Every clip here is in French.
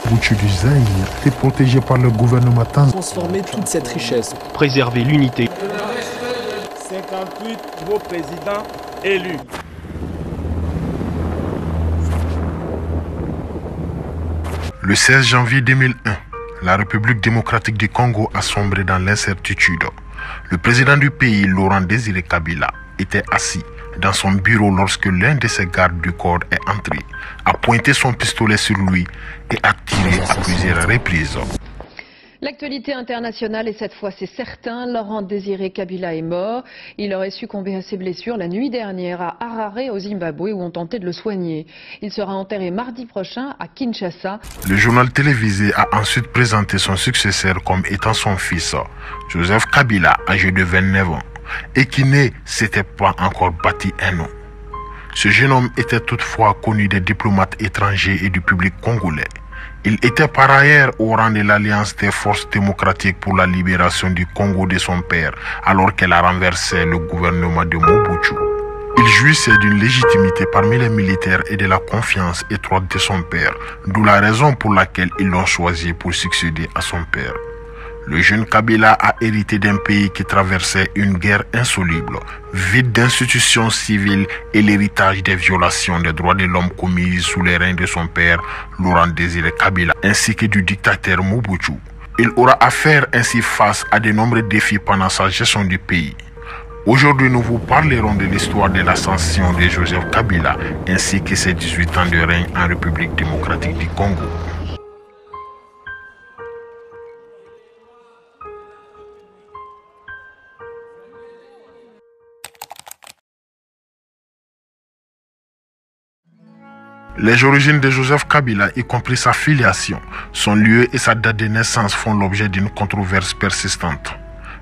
Mobutu du Zaïre était protégé par le gouvernement tanzanien. Transformer toute cette richesse. Préserver l'unité. 58 nouveaux présidents élus. Le 16 janvier 2001, la République démocratique du Congo a sombré dans l'incertitude. Le président du pays, Laurent Désiré Kabila, était assis dans son bureau lorsque l'un de ses gardes du corps est entré, a pointé son pistolet sur lui et a tiré à plusieurs reprises. L'actualité internationale, et cette fois c'est certain, Laurent Désiré Kabila est mort. Il aurait succombé à ses blessures la nuit dernière à Harare au Zimbabwe où on tentait de le soigner. Il sera enterré mardi prochain à Kinshasa. Le journal télévisé a ensuite présenté son successeur comme étant son fils, Joseph Kabila, âgé de 29 ans, et qui ne s'était pas encore bâti un nom. Ce jeune homme était toutefois connu des diplomates étrangers et du public congolais. Il était par ailleurs au rang de l'Alliance des forces démocratiques pour la libération du Congo de son père, alors qu'elle a renversé le gouvernement de Mobutu. Il jouissait d'une légitimité parmi les militaires et de la confiance étroite de son père, d'où la raison pour laquelle ils l'ont choisi pour succéder à son père. Le jeune Kabila a hérité d'un pays qui traversait une guerre insoluble, vide d'institutions civiles et l'héritage des violations des droits de l'homme commises sous les règnes de son père, Laurent Désiré Kabila, ainsi que du dictateur Mobutu. Il aura à faire ainsi face à de nombreux défis pendant sa gestion du pays. Aujourd'hui, nous vous parlerons de l'histoire de l'ascension de Joseph Kabila, ainsi que ses 18 ans de règne en République démocratique du Congo. Les origines de Joseph Kabila, y compris sa filiation, son lieu et sa date de naissance font l'objet d'une controverse persistante.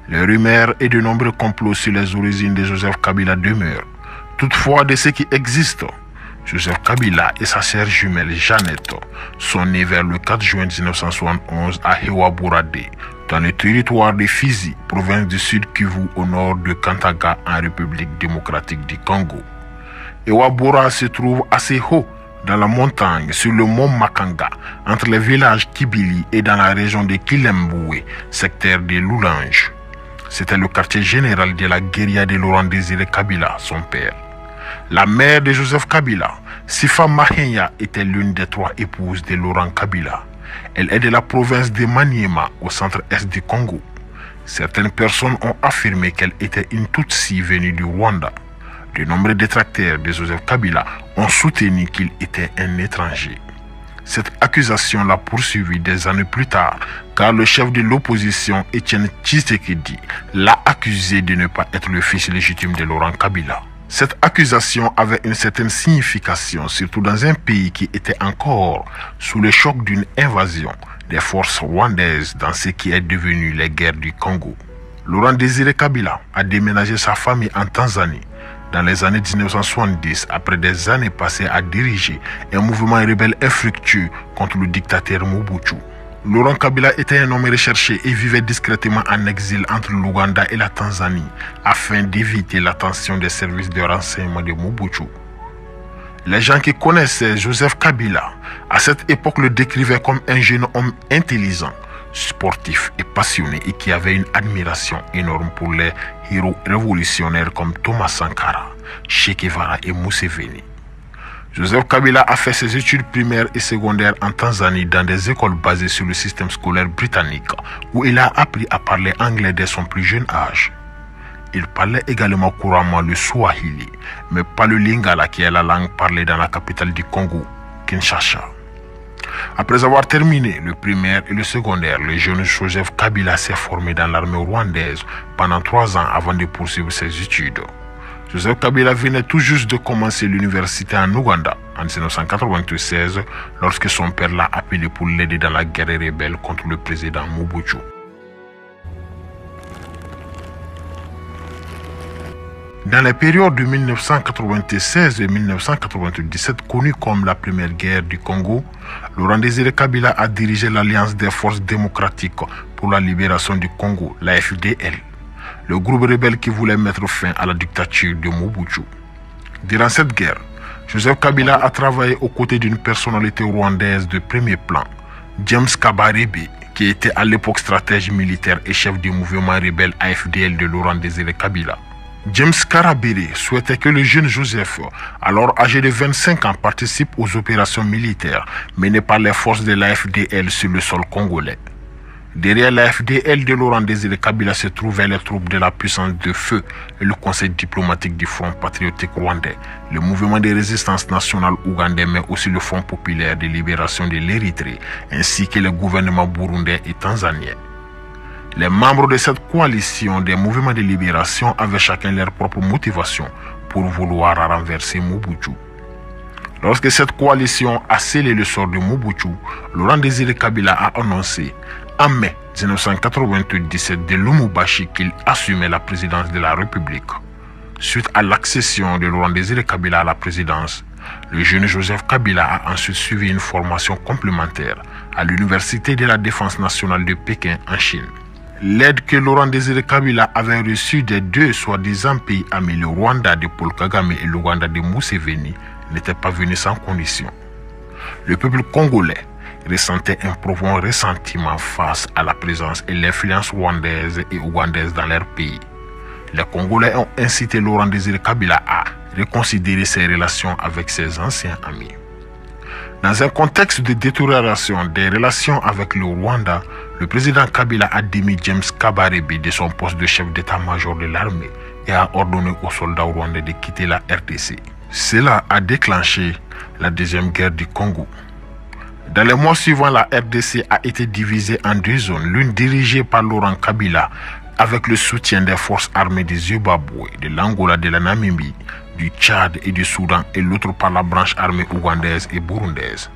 Les rumeurs et de nombreux complots sur les origines de Joseph Kabila demeurent. Toutefois, de ce qui existe, Joseph Kabila et sa sœur jumelle Jeannette sont nés vers le 4 juin 1971 à Hewabourade, dans le territoire de Fizi, province du Sud Kivu au nord de Kantaga en République démocratique du Congo. Hewaboura se trouve assez haut dans la montagne, sur le mont Makanga, entre les villages Kibili et dans la région de Kilemboué, secteur de Loulange. C'était le quartier général de la guérilla de Laurent Désiré Kabila, son père. La mère de Joseph Kabila, Sifa Mahenya, était l'une des 3 épouses de Laurent Kabila. Elle est de la province de Maniema, au centre-est du Congo. Certaines personnes ont affirmé qu'elle était une Tutsi venue du Rwanda. De nombreux détracteurs de Joseph Kabila ont soutenu qu'il était un étranger. Cette accusation l'a poursuivi des années plus tard, car le chef de l'opposition, Étienne Tshisekedi, l'a accusé de ne pas être le fils légitime de Laurent Kabila. Cette accusation avait une certaine signification, surtout dans un pays qui était encore sous le choc d'une invasion des forces rwandaises dans ce qui est devenu les guerres du Congo. Laurent Désiré Kabila a déménagé sa famille en Tanzanie dans les années 1970, après des années passées à diriger un mouvement rebelle infructueux contre le dictateur Mobutu. Laurent Kabila était un homme recherché et vivait discrètement en exil entre l'Ouganda et la Tanzanie afin d'éviter l'attention des services de renseignement de Mobutu. Les gens qui connaissaient Joseph Kabila à cette époque le décrivaient comme un jeune homme intelligent, sportif et passionné et qui avait une admiration énorme pour les héros révolutionnaires comme Thomas Sankara, Che Guevara et Museveni. Joseph Kabila a fait ses études primaires et secondaires en Tanzanie dans des écoles basées sur le système scolaire britannique où il a appris à parler anglais dès son plus jeune âge. Il parlait également couramment le Swahili, mais pas le Lingala qui est la langue parlée dans la capitale du Congo, Kinshasa. Après avoir terminé le primaire et le secondaire, le jeune Joseph Kabila s'est formé dans l'armée rwandaise pendant 3 ans avant de poursuivre ses études. Joseph Kabila venait tout juste de commencer l'université en Ouganda en 1996 lorsque son père l'a appelé pour l'aider dans la guerre rebelle contre le président Mobutu. Dans les périodes de 1996 et 1997, connues comme la première guerre du Congo, Laurent Désiré Kabila a dirigé l'Alliance des forces démocratiques pour la libération du Congo, l'AFDL, le groupe rebelle qui voulait mettre fin à la dictature de Mobutu. Durant cette guerre, Joseph Kabila a travaillé aux côtés d'une personnalité rwandaise de premier plan, James Kabarebe, qui était à l'époque stratège militaire et chef du mouvement rebelle AFDL de Laurent Désiré Kabila. James Karabéré souhaitait que le jeune Joseph, alors âgé de 25 ans, participe aux opérations militaires menées par les forces de l'AFDL sur le sol congolais. Derrière l'AFDL de Laurent Désiré Kabila se trouvaient les troupes de la puissance de feu et le conseil diplomatique du Front patriotique rwandais, le mouvement de résistance nationale ougandais, mais aussi le Front populaire de libération de l'Érythrée, ainsi que le gouvernement burundais et tanzanien. Les membres de cette coalition des mouvements de libération avaient chacun leur propre motivation pour vouloir renverser Mobutu. Lorsque cette coalition a scellé le sort de Mobutu, Laurent Désiré Kabila a annoncé en mai 1997 de Lumumbashi qu'il assumait la présidence de la République. Suite à l'accession de Laurent Désiré Kabila à la présidence, le jeune Joseph Kabila a ensuite suivi une formation complémentaire à l'Université de la Défense nationale de Pékin en Chine. L'aide que Laurent Désiré Kabila avait reçue des deux soi-disant pays amis, le Rwanda de Paul Kagame et l'Ouganda de Museveni, n'était pas venue sans condition. Le peuple congolais ressentait un profond ressentiment face à la présence et l'influence rwandaise et ougandaise dans leur pays. Les Congolais ont incité Laurent Désiré Kabila à reconsidérer ses relations avec ses anciens amis. Dans un contexte de détérioration des relations avec le Rwanda, le président Kabila a démis James Kabarebe de son poste de chef d'état-major de l'armée et a ordonné aux soldats rwandais de quitter la RDC. Cela a déclenché la deuxième guerre du Congo. Dans les mois suivants, la RDC a été divisée en deux zones, l'une dirigée par Laurent Kabila avec le soutien des forces armées du Zimbabwe, de l'Angola, de la Namibie, du Tchad et du Soudan, et l'autre par la branche armée ougandaise et burundaise.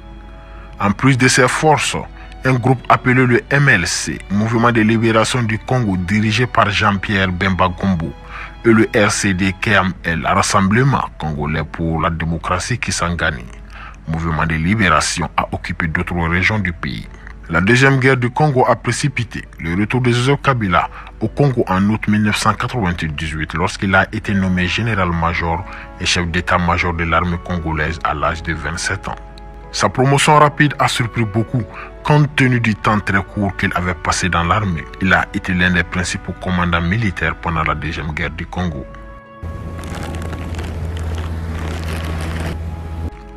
En plus de ces forces, un groupe appelé le MLC, Mouvement de libération du Congo, dirigé par Jean-Pierre Bemba Gombo, et le RCD-KML, Rassemblement congolais pour la démocratie Kisangani, mouvement de libération, a occupé d'autres régions du pays. La deuxième guerre du Congo a précipité le retour de Joseph Kabila au Congo en août 1998 lorsqu'il a été nommé général-major et chef d'état-major de l'armée congolaise à l'âge de 27 ans. Sa promotion rapide a surpris beaucoup compte tenu du temps très court qu'il avait passé dans l'armée. Il a été l'un des principaux commandants militaires pendant la deuxième guerre du Congo.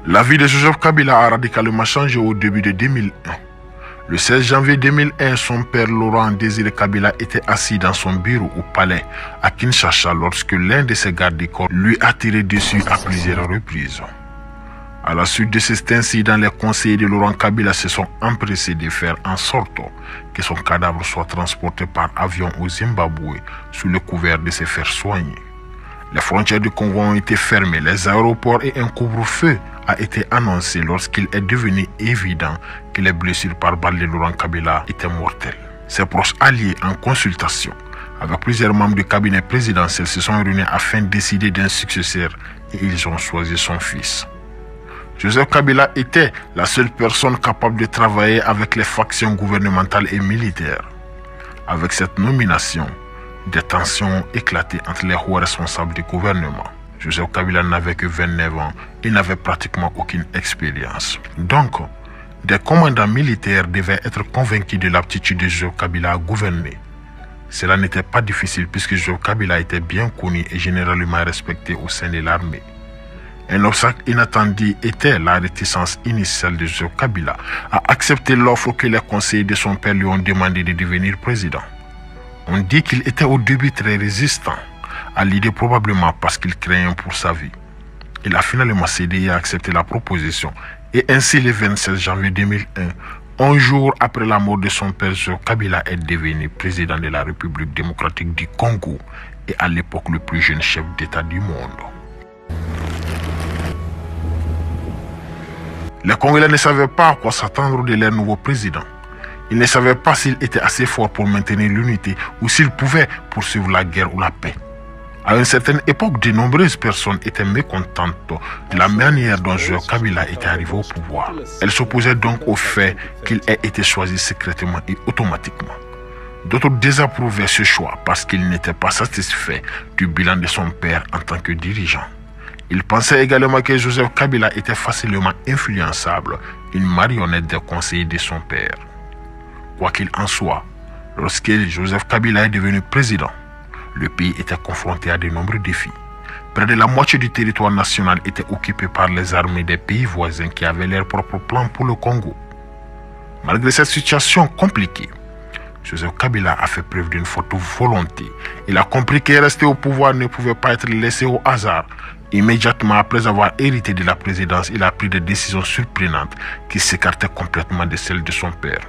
La vie de Joseph Kabila a radicalement changé au début de 2001. Le 16 janvier 2001, son père Laurent Désiré Kabila était assis dans son bureau au palais à Kinshasa lorsque l'un de ses gardes du corps lui a tiré dessus à plusieurs reprises. À la suite de cet incident, les conseillers de Laurent Kabila se sont empressés de faire en sorte que son cadavre soit transporté par avion au Zimbabwe sous le couvert de se faire soigner. Les frontières du Congo ont été fermées, les aéroports et un couvre-feu a été annoncé lorsqu'il est devenu évident que les blessures par balle de Laurent Kabila étaient mortelles. Ses proches alliés, en consultation avec plusieurs membres du cabinet présidentiel, se sont réunis afin de décider d'un successeur et ils ont choisi son fils. Joseph Kabila était la seule personne capable de travailler avec les factions gouvernementales et militaires. Avec cette nomination, des tensions ont éclaté entre les hauts responsables du gouvernement. Joseph Kabila n'avait que 29 ans et n'avait pratiquement aucune expérience. Donc, des commandants militaires devaient être convaincus de l'aptitude de Joseph Kabila à gouverner. Cela n'était pas difficile puisque Joseph Kabila était bien connu et généralement respecté au sein de l'armée. Un obstacle inattendu était la réticence initiale de Joseph Kabila à accepter l'offre que les conseillers de son père lui ont demandé de devenir président. On dit qu'il était au début très résistant à l'idée, probablement parce qu'il craignait pour sa vie. Il a finalement cédé et accepté la proposition. Et ainsi, le 27 janvier 2001, 11 jours après la mort de son père, Joseph Kabila est devenu président de la République démocratique du Congo et à l'époque le plus jeune chef d'État du monde. Les Congolais ne savaient pas à quoi s'attendre de leur nouveau président. Ils ne savaient pas s'il était assez fort pour maintenir l'unité ou s'il pouvait poursuivre la guerre ou la paix. À une certaine époque, de nombreuses personnes étaient mécontentes de la manière dont Joseph Kabila était arrivé au pouvoir. Elles s'opposaient donc au fait qu'il ait été choisi secrètement et automatiquement. D'autres désapprouvaient ce choix parce qu'ils n'étaient pas satisfaits du bilan de son père en tant que dirigeant. Il pensait également que Joseph Kabila était facilement influençable, une marionnette des conseillers de son père. Quoi qu'il en soit, lorsque Joseph Kabila est devenu président, le pays était confronté à de nombreux défis. Près de la moitié du territoire national était occupé par les armées des pays voisins qui avaient leur propre plan pour le Congo. Malgré cette situation compliquée, Joseph Kabila a fait preuve d'une forte volonté. Il a compris que rester au pouvoir ne pouvait pas être laissé au hasard. Immédiatement après avoir hérité de la présidence, il a pris des décisions surprenantes qui s'écartaient complètement de celles de son père.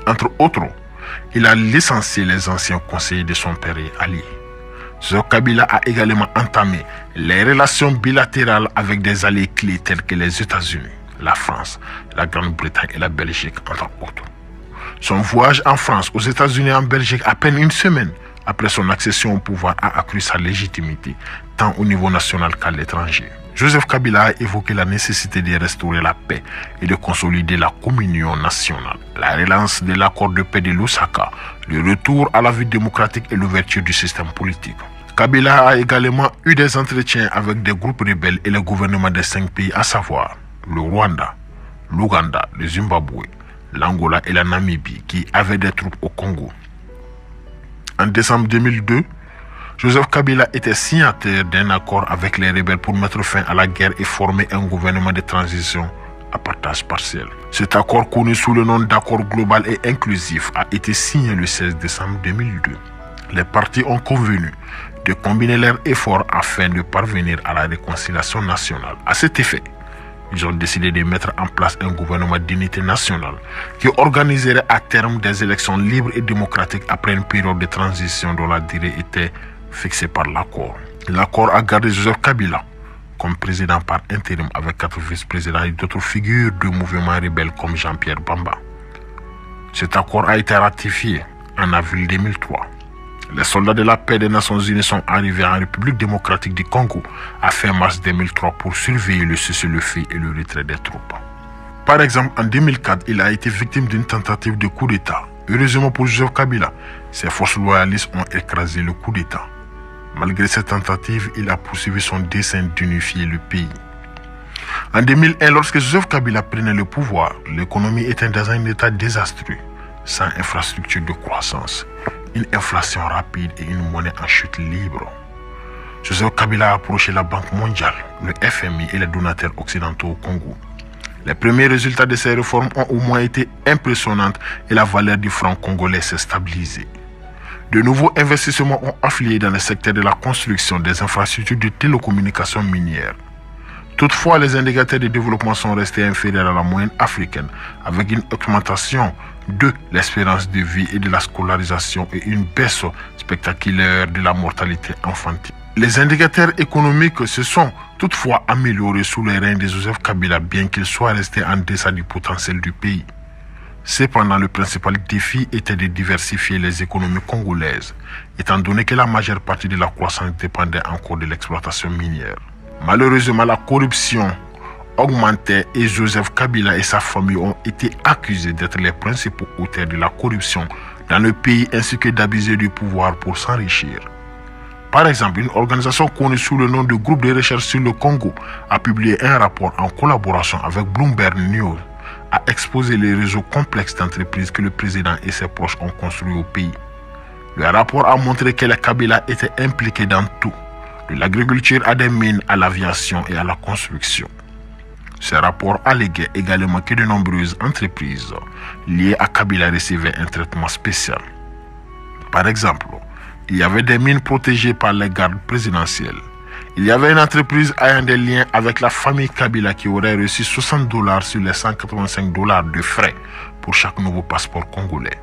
Entre autres, il a licencié les anciens conseillers de son père et alliés. Joseph Kabila a également entamé les relations bilatérales avec des alliés clés tels que les États-Unis, la France, la Grande-Bretagne et la Belgique, entre autres. Son voyage en France, aux États-Unis et en Belgique, à peine une semaine après son accession au pouvoir, a accru sa légitimité, tant au niveau national qu'à l'étranger. Joseph Kabila a évoqué la nécessité de restaurer la paix et de consolider la communion nationale, la relance de l'accord de paix de Lusaka, le retour à la vie démocratique et l'ouverture du système politique. Kabila a également eu des entretiens avec des groupes rebelles et le gouvernement des 5 pays, à savoir le Rwanda, l'Ouganda, le Zimbabwe, l'Angola et la Namibie, qui avaient des troupes au Congo. En décembre 2002, Joseph Kabila était signataire d'un accord avec les rebelles pour mettre fin à la guerre et former un gouvernement de transition à partage partiel. Cet accord, connu sous le nom d'accord global et inclusif, a été signé le 16 décembre 2002. Les partis ont convenu de combiner leurs efforts afin de parvenir à la réconciliation nationale. À cet effet, ils ont décidé de mettre en place un gouvernement d'unité nationale qui organiserait à terme des élections libres et démocratiques après une période de transition dont la durée était fixée par l'accord. L'accord a gardé Joseph Kabila comme président par intérim avec 4 vice-présidents et d'autres figures de mouvements rebelles comme Jean-Pierre Bamba. Cet accord a été ratifié en avril 2003. Les soldats de la paix des Nations Unies sont arrivés en République démocratique du Congo à fin mars 2003 pour surveiller le cessez-le-feu et le retrait des troupes. Par exemple, en 2004, il a été victime d'une tentative de coup d'État. Heureusement pour Joseph Kabila, ses forces loyalistes ont écrasé le coup d'État. Malgré cette tentative, il a poursuivi son dessein d'unifier le pays. En 2001, lorsque Joseph Kabila prenait le pouvoir, l'économie était dans un état désastreux, sans infrastructure de croissance, une inflation rapide et une monnaie en chute libre. Joseph Kabila a approché la Banque mondiale, le FMI et les donateurs occidentaux au Congo. Les premiers résultats de ces réformes ont au moins été impressionnants et la valeur du franc congolais s'est stabilisée. De nouveaux investissements ont afflué dans le secteur de la construction des infrastructures de télécommunications minières. Toutefois, les indicateurs de développement sont restés inférieurs à la moyenne africaine, avec une augmentation de l'espérance de vie et de la scolarisation et une baisse spectaculaire de la mortalité infantile. Les indicateurs économiques se sont toutefois améliorés sous les règnes de Joseph Kabila, bien qu'ils soient restés en deçà du potentiel du pays. Cependant, le principal défi était de diversifier les économies congolaises, étant donné que la majeure partie de la croissance dépendait encore de l'exploitation minière. Malheureusement, la corruption augmentait et Joseph Kabila et sa famille ont été accusés d'être les principaux auteurs de la corruption dans le pays ainsi que d'abuser du pouvoir pour s'enrichir. Par exemple, une organisation connue sous le nom de Groupe de recherche sur le Congo a publié un rapport en collaboration avec Bloomberg News a exposé les réseaux complexes d'entreprises que le président et ses proches ont construits au pays. Le rapport a montré que les Kabila étaient impliqués dans tout, de l'agriculture à des mines, à l'aviation et à la construction. Ce rapport alléguait également que de nombreuses entreprises liées à Kabila recevaient un traitement spécial. Par exemple, il y avait des mines protégées par les gardes présidentiels. Il y avait une entreprise ayant des liens avec la famille Kabila qui aurait reçu $60 sur les $185 de frais pour chaque nouveau passeport congolais.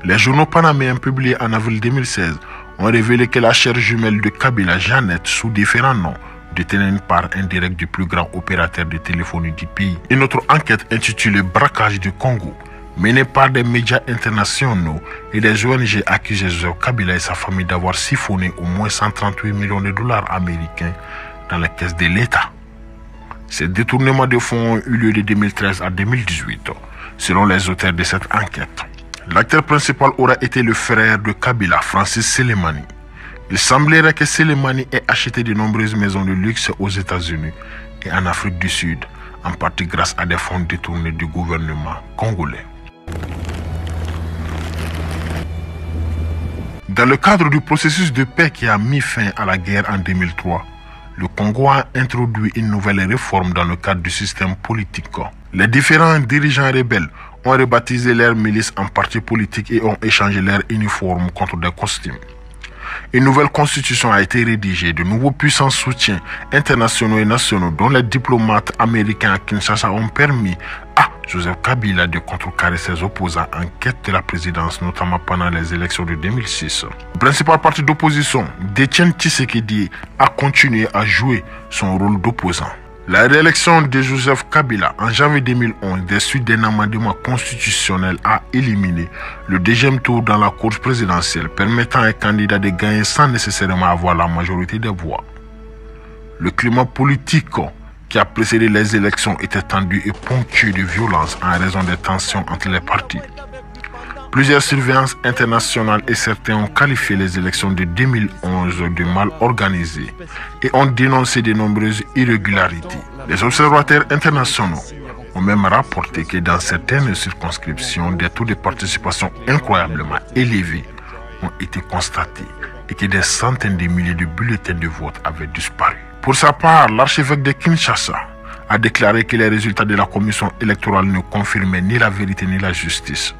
Les journaux panaméens publiés en avril 2016 ont révélé que la chère jumelle de Kabila, Jeannette, sous différents noms, détenait une part indirecte du plus grand opérateur de téléphonie du pays. Une autre enquête intitulée Braquage du Congo, menée par des médias internationaux et des ONG, accusait Joseph Kabila et sa famille d'avoir siphonné au moins $138 millions américains dans les caisses de l'État. Ces détournements de fonds ont eu lieu de 2013 à 2018, selon les auteurs de cette enquête. L'acteur principal aurait été le frère de Kabila, Francis Selemani. Il semblerait que Soleimani ait acheté de nombreuses maisons de luxe aux États-Unis et en Afrique du Sud, en partie grâce à des fonds détournés du gouvernement congolais. Dans le cadre du processus de paix qui a mis fin à la guerre en 2003, le Congo a introduit une nouvelle réforme dans le cadre du système politique. Les différents dirigeants rebelles ont rebaptisé leurs milices en partis politiques et ont échangé leurs uniformes contre des costumes. Une nouvelle constitution a été rédigée, de nouveaux puissants soutiens internationaux et nationaux, dont les diplomates américains à Kinshasa, ont permis à Joseph Kabila de contrecarrer ses opposants en quête de la présidence, notamment pendant les élections de 2006. Le principal parti d'opposition, Etienne Tshisekedi, a continué à jouer son rôle d'opposant. La réélection de Joseph Kabila en janvier 2011, des suites d'un amendement constitutionnel, a éliminé le deuxième tour dans la course présidentielle, permettant à un candidat de gagner sans nécessairement avoir la majorité des voix. Le climat politique qui a précédé les élections était tendu et ponctué de violence en raison des tensions entre les partis. Plusieurs surveillances internationales et certains ont qualifié les élections de 2011 de mal organisées et ont dénoncé de nombreuses irrégularités. Les observateurs internationaux ont même rapporté que dans certaines circonscriptions, des taux de participation incroyablement élevés ont été constatés et que des centaines de milliers de bulletins de vote avaient disparu. Pour sa part, l'archevêque de Kinshasa a déclaré que les résultats de la commission électorale ne confirmaient ni la vérité ni la justice.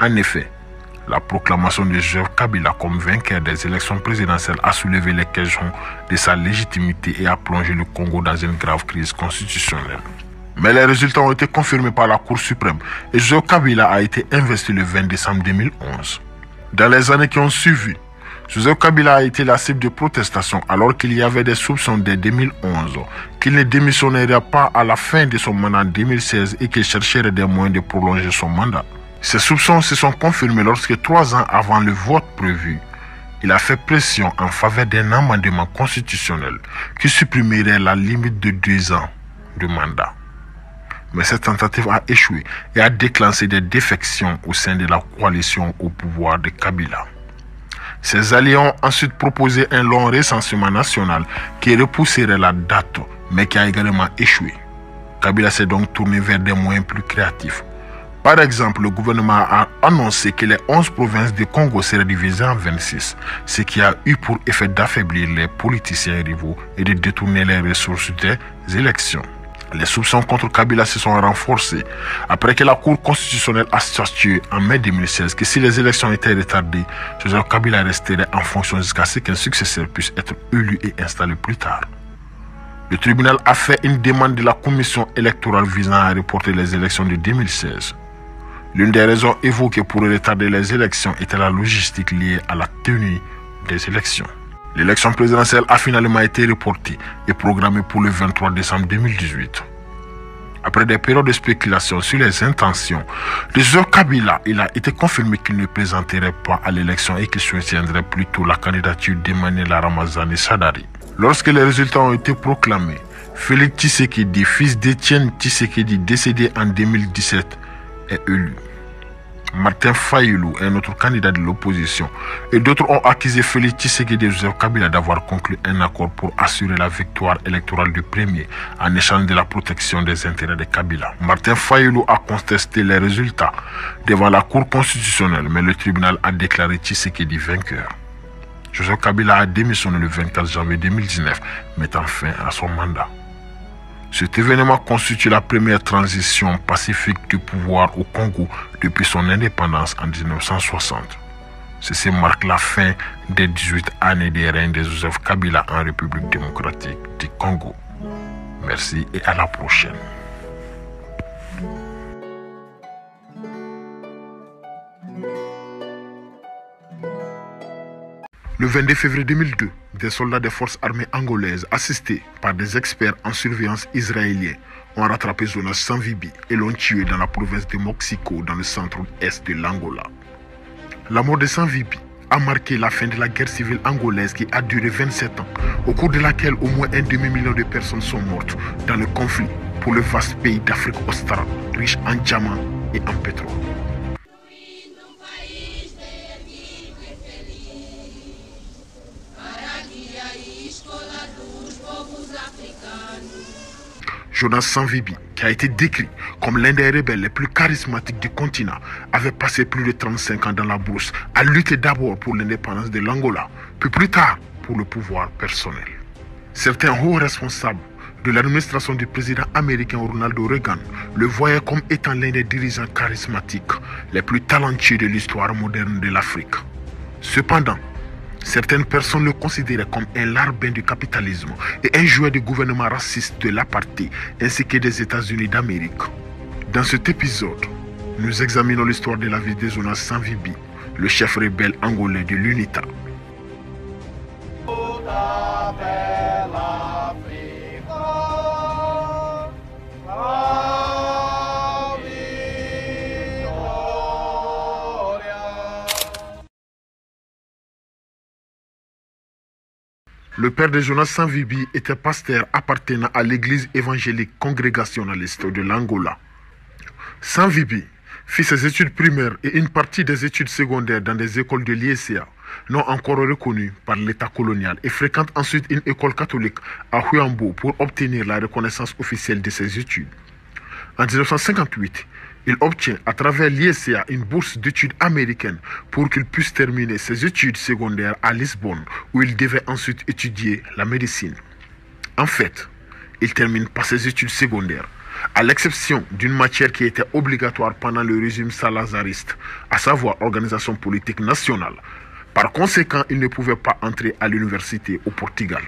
En effet, la proclamation de Joseph Kabila comme vainqueur des élections présidentielles a soulevé les questions de sa légitimité et a plongé le Congo dans une grave crise constitutionnelle. Mais les résultats ont été confirmés par la Cour suprême et Joseph Kabila a été investi le 20 décembre 2011. Dans les années qui ont suivi, Joseph Kabila a été la cible de protestations alors qu'il y avait des soupçons dès 2011 qu'il ne démissionnerait pas à la fin de son mandat en 2016 et qu'il chercherait des moyens de prolonger son mandat. Ces soupçons se sont confirmés lorsque 3 ans avant le vote prévu, il a fait pression en faveur d'un amendement constitutionnel qui supprimerait la limite de 2 ans de mandat. Mais cette tentative a échoué et a déclenché des défections au sein de la coalition au pouvoir de Kabila. Ses alliés ont ensuite proposé un long recensement national qui repousserait la date, mais qui a également échoué. Kabila s'est donc tourné vers des moyens plus créatifs. Par exemple, le gouvernement a annoncé que les 11 provinces du Congo seraient divisées en 26, ce qui a eu pour effet d'affaiblir les politiciens rivaux et de détourner les ressources des élections. Les soupçons contre Kabila se sont renforcés après que la Cour constitutionnelle a statué en mai 2016 que si les élections étaient retardées, Joseph Kabila resterait en fonction jusqu'à ce qu'un successeur puisse être élu et installé plus tard. Le tribunal a fait une demande de la commission électorale visant à reporter les élections de 2016. L'une des raisons évoquées pour retarder les élections était la logistique liée à la tenue des élections. L'élection présidentielle a finalement été reportée et programmée pour le 23 décembre 2018. Après des périodes de spéculation sur les intentions de Joseph Kabila, il a été confirmé qu'il ne présenterait pas à l'élection et qu'il soutiendrait plutôt la candidature d'Emmanuel Ramazani Shadari. Lorsque les résultats ont été proclamés, Félix Tshisekedi, fils d'Etienne Tshisekedi, décédé en 2017, est élu. Martin Fayulu, un autre candidat de l'opposition, et d'autres ont accusé Félix Tshisekedi et Joseph Kabila d'avoir conclu un accord pour assurer la victoire électorale du premier en échange de la protection des intérêts de Kabila. Martin Fayulu a contesté les résultats devant la Cour constitutionnelle, mais le tribunal a déclaré Tshisekedi vainqueur. Joseph Kabila a démissionné le 24 janvier 2019, mettant fin à son mandat. Cet événement constitue la première transition pacifique du pouvoir au Congo depuis son indépendance en 1960. Ceci marque la fin des 18 années de règne de Joseph Kabila en République démocratique du Congo. Merci et à la prochaine. Le 22 février 2002, des soldats des forces armées angolaises, assistés par des experts en surveillance israéliens, ont rattrapé Jonas Savimbi et l'ont tué dans la province de Moxico, dans le centre-est de l'Angola. La mort de Savimbi a marqué la fin de la guerre civile angolaise qui a duré 27 ans, au cours de laquelle au moins 1 demi-million de personnes sont mortes dans le conflit pour le vaste pays d'Afrique australe, riche en diamants et en pétrole. Jonas Savimbi, qui a été décrit comme l'un des rebelles les plus charismatiques du continent, avait passé plus de 35 ans dans la brousse à lutter d'abord pour l'indépendance de l'Angola, puis plus tard pour le pouvoir personnel. Certains hauts responsables de l'administration du président américain Ronald Reagan le voyaient comme étant l'un des dirigeants charismatiques les plus talentueux de l'histoire moderne de l'Afrique. Cependant, certaines personnes le considéraient comme un larbin du capitalisme et un jouet du gouvernement raciste de l'apartheid ainsi que des États-Unis d'Amérique. Dans cet épisode, nous examinons l'histoire de la vie de Jonas Savimbi, le chef rebelle angolais de l'UNITA. Le père de Jonas Savimbi était pasteur appartenant à l'église évangélique congrégationaliste de l'Angola. Savimbi fit ses études primaires et une partie des études secondaires dans des écoles de l'IECA, non encore reconnues par l'État colonial, et fréquente ensuite une école catholique à Huambo pour obtenir la reconnaissance officielle de ses études. En 1958, il obtient à travers l'IECA une bourse d'études américaine pour qu'il puisse terminer ses études secondaires à Lisbonne, où il devait ensuite étudier la médecine. En fait, il termine par ses études secondaires, à l'exception d'une matière qui était obligatoire pendant le régime salazariste, à savoir organisation politique nationale. Par conséquent, il ne pouvait pas entrer à l'université au Portugal.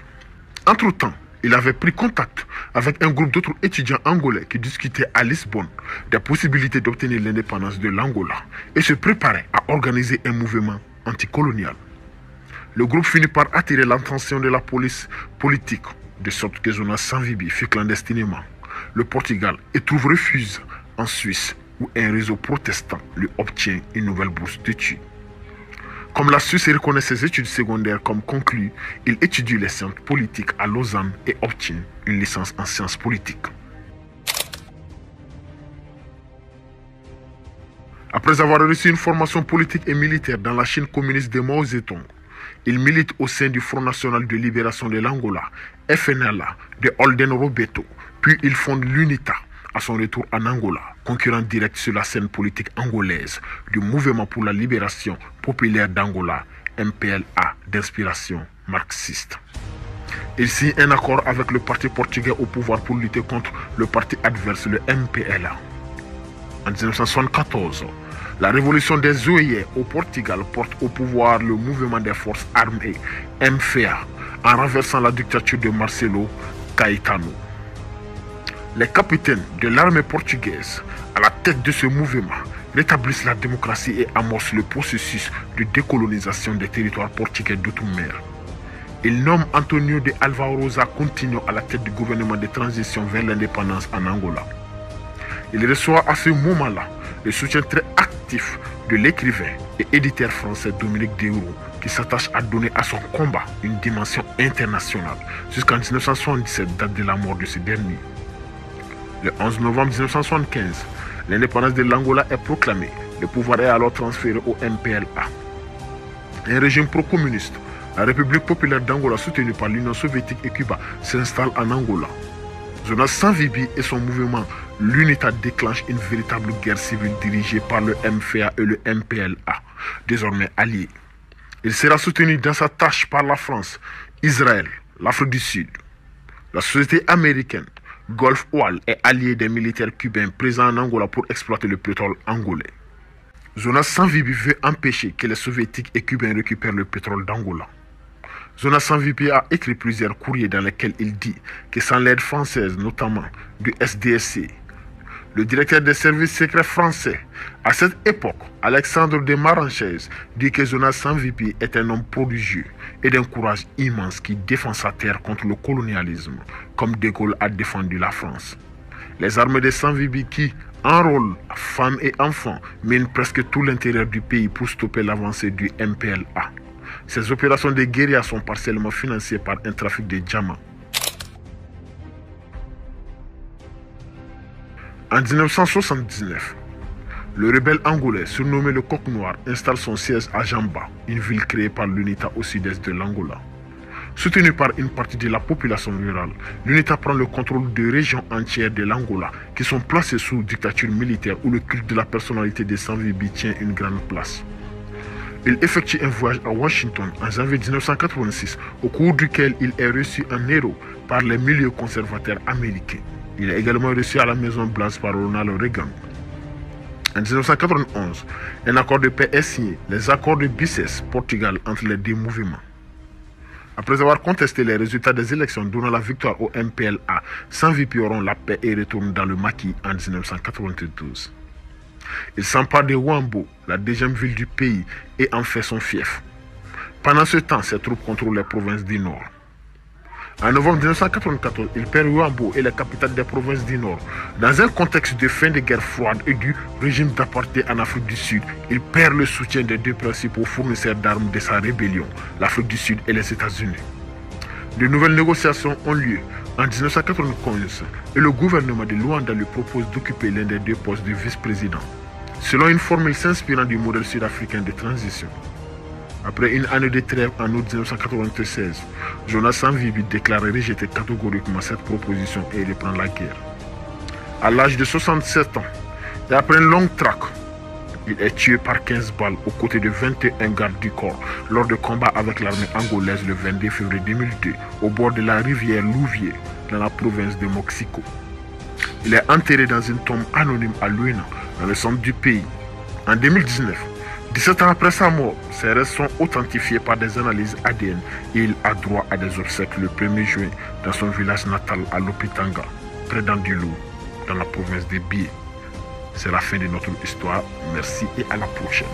Entre-temps, il avait pris contact avec un groupe d'autres étudiants angolais qui discutaient à Lisbonne des possibilités d'obtenir l'indépendance de l'Angola et se préparait à organiser un mouvement anticolonial. Le groupe finit par attirer l'attention de la police politique, de sorte que Jonas Savimbi fut clandestinement le Portugal et trouve refuge en Suisse où un réseau protestant lui obtient une nouvelle bourse d'études. Comme la Suisse reconnaît ses études secondaires comme conclues, il étudie les sciences politiques à Lausanne et obtient une licence en sciences politiques. Après avoir reçu une formation politique et militaire dans la Chine communiste de Mao Zedong, il milite au sein du Front National de Libération de l'Angola, FNLA, de Holden Roberto, puis il fonde l'UNITA à son retour en Angola, concurrent direct sur la scène politique angolaise du Mouvement pour la Libération Populaire d'Angola, MPLA, d'inspiration marxiste. Il signe un accord avec le parti portugais au pouvoir pour lutter contre le parti adverse, le MPLA. En 1974, la révolution des Oeyers au Portugal porte au pouvoir le mouvement des forces armées, MFA, en renversant la dictature de Marcelo Caetano. Les capitaines de l'armée portugaise, à la tête de ce mouvement, rétablissent la démocratie et amorcent le processus de décolonisation des territoires portugais d'outre-mer. Ils nomment Antonio de Alvarosa Coutinho à la tête du gouvernement de transition vers l'indépendance en Angola. Il reçoit à ce moment-là le soutien très actif de l'écrivain et éditeur français Dominique Deroux, qui s'attache à donner à son combat une dimension internationale jusqu'en 1977, date de la mort de ce dernier. Le 11 novembre 1975, l'indépendance de l'Angola est proclamée. Le pouvoir est alors transféré au MPLA. Un régime pro-communiste, la République populaire d'Angola soutenue par l'Union soviétique et Cuba, s'installe en Angola. Jonas Savimbi et son mouvement, l'UNITA, déclenchent une véritable guerre civile dirigée par le MFA et le MPLA, désormais alliés. Il sera soutenu dans sa tâche par la France, Israël, l'Afrique du Sud. La société américaine Gulf Oil est allié des militaires cubains présents en Angola pour exploiter le pétrole angolais. Jonas Savimbi veut empêcher que les soviétiques et cubains récupèrent le pétrole d'Angola. Jonas Savimbi a écrit plusieurs courriers dans lesquels il dit que sans l'aide française, notamment du SDSC, le directeur des services secrets français, à cette époque, Alexandre de Maranchez, dit que Jonas Savimbi est un homme prodigieux et d'un courage immense qui défend sa terre contre le colonialisme, comme De Gaulle a défendu la France. Les armées de Savimbi qui enrôlent femmes et enfants minent presque tout l'intérieur du pays pour stopper l'avancée du MPLA. Ces opérations de guérilla sont partiellement financées par un trafic de diamants. En 1979, le rebelle angolais, surnommé le Coq Noir, installe son siège à Jamba, une ville créée par l'UNITA au sud-est de l'Angola. Soutenu par une partie de la population rurale, l'UNITA prend le contrôle de régions entières de l'Angola qui sont placées sous dictature militaire où le culte de la personnalité de Savimbi tient une grande place. Il effectue un voyage à Washington en janvier 1986, au cours duquel il est reçu en héros par les milieux conservateurs américains. Il est également reçu à la Maison Blanche par Ronald Reagan. En 1991, un accord de paix est signé, les accords de Bicès-Portugal entre les deux mouvements. Après avoir contesté les résultats des élections donnant la victoire au MPLA, Savimbi rompt la paix et retourne dans le Maquis en 1992. Il s'empare de Huambo, la deuxième ville du pays, et en fait son fief. Pendant ce temps, ses troupes contrôlent les provinces du Nord. En novembre 1994, il perd Huambo et la capitale des provinces du Nord. Dans un contexte de fin de guerre froide et du régime d'apartheid en Afrique du Sud, il perd le soutien des deux principaux fournisseurs d'armes de sa rébellion, l'Afrique du Sud et les États-Unis. De nouvelles négociations ont lieu en 1995 et le gouvernement de Luanda lui propose d'occuper l'un des deux postes de vice-président, selon une formule s'inspirant du modèle sud-africain de transition. Après une année de trêve en août 1996, Jonas Savimbi déclare rejeter catégoriquement cette proposition et reprend la guerre. À l'âge de 67 ans, et après une longue traque, il est tué par 15 balles aux côtés de 21 gardes du corps lors de combats avec l'armée angolaise le 22 février 2002 au bord de la rivière Louvier dans la province de Moxico. Il est enterré dans une tombe anonyme à Luena, dans le centre du pays. En 2019, 17 ans après sa mort, ses restes sont authentifiés par des analyses ADN et il a droit à des obsèques le 1er juin dans son village natal à Lopitanga, près d'Andilou, dans la province de Bié. C'est la fin de notre histoire. Merci et à la prochaine.